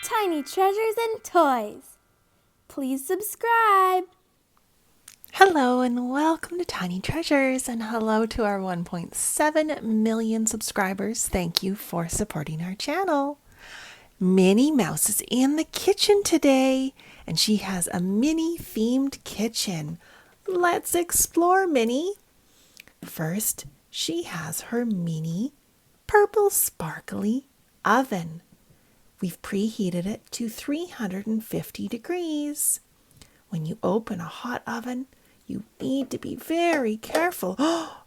tiny treasures and toys. Please subscribe. Hello and welcome to Tiny Treasures, and hello to our 1.7 million subscribers. Thank you for supporting our channel. Minnie Mouse is in the kitchen today, and she has a Minnie themed kitchen. Let's explore, Minnie. First, she has her Minnie purple sparkly oven. We've preheated it to 350 degrees. When you open a hot oven, you need to be very careful.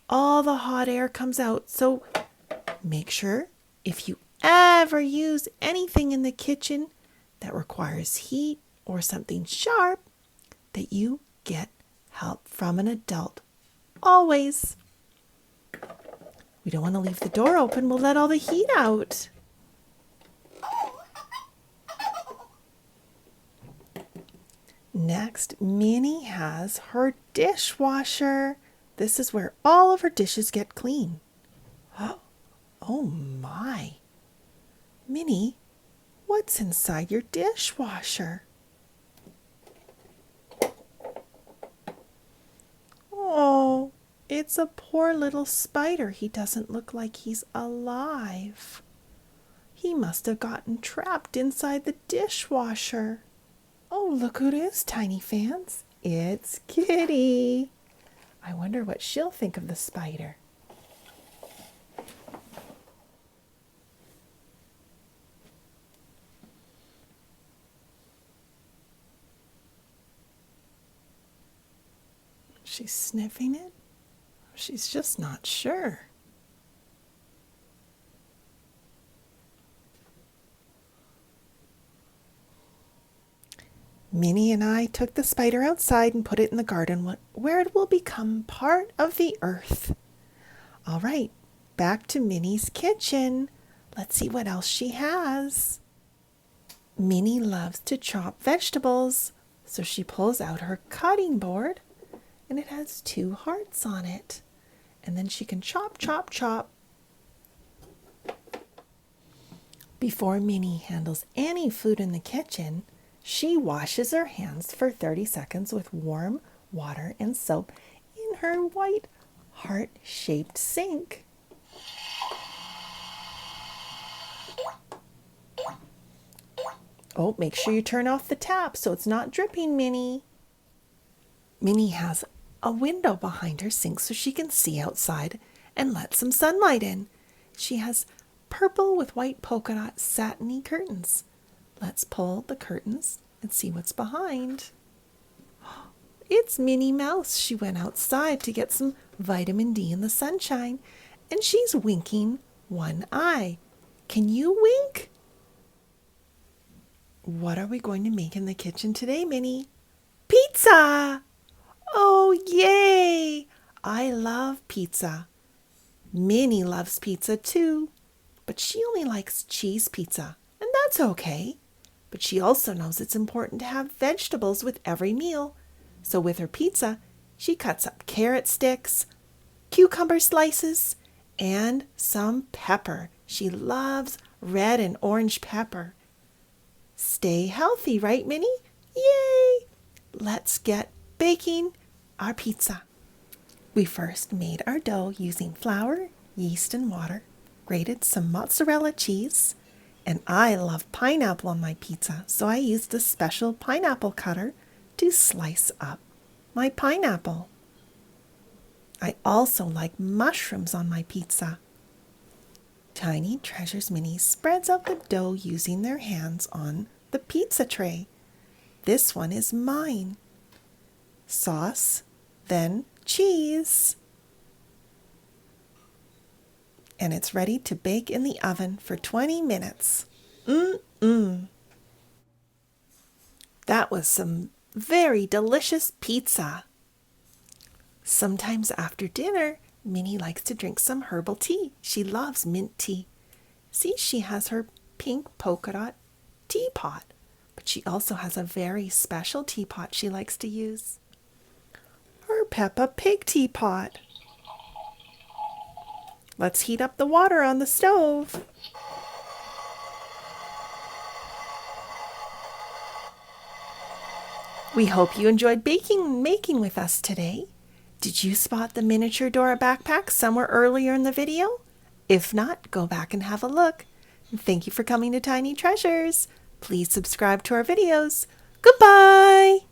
All the hot air comes out. So make sure if you ever use anything in the kitchen that requires heat or something sharp, that you get help from an adult. Always. We don't want to leave the door open. We'll let all the heat out. Next, Minnie has her dishwasher. This is where all of her dishes get clean. Oh my. Minnie, what's inside your dishwasher? Oh, it's a poor little spider. He doesn't look like he's alive. He must have gotten trapped inside the dishwasher. Oh, look who it is, tiny fans. It's Kitty. I wonder what she'll think of the spider. She's sniffing it. She's just not sure. Minnie and I took the spider outside and put it in the garden where it will become part of the earth. All right, back to Minnie's kitchen. Let's see what else she has. Minnie loves to chop vegetables, so she pulls out her cutting board, and it has 2 hearts on it. And then she can chop, chop, chop. Before Minnie handles any food in the kitchen, she washes her hands for 30 seconds with warm water and soap in her white heart-shaped sink. Oh, make sure you turn off the tap so it's not dripping, Minnie. Minnie has a window behind her sink so she can see outside and let some sunlight in. She has purple with white polka dot satiny curtains. Let's pull the curtains and see what's behind. It's Minnie Mouse. She went outside to get some vitamin D in the sunshine, and she's winking one eye. Can you wink? What are we going to make in the kitchen today, Minnie? Pizza! Oh, yay! I love pizza. Minnie loves pizza too, but she only likes cheese pizza, and that's okay. But she also knows it's important to have vegetables with every meal. So with her pizza, she cuts up carrot sticks, cucumber slices, and some pepper. She loves red and orange pepper. Stay healthy, right, Minnie? Yay! Let's get baking our pizza. We first made our dough using flour, yeast, and water, grated some mozzarella cheese, and I love pineapple on my pizza, so I used a special pineapple cutter to slice up my pineapple. I also like mushrooms on my pizza. Tiny Treasures Minnie spreads out the dough using their hands on the pizza tray. This one is mine. Sauce, then cheese. And it's ready to bake in the oven for 20 minutes. That was some very delicious pizza. Sometimes after dinner, Minnie likes to drink some herbal tea. She loves mint tea. See, she has her pink polka dot teapot, but she also has a very special teapot she likes to use. Her Peppa Pig teapot. Let's heat up the water on the stove. We hope you enjoyed baking and making with us today. Did you spot the miniature Dora backpack somewhere earlier in the video? If not, go back and have a look. Thank you for coming to Tiny Treasures. Please subscribe to our videos. Goodbye!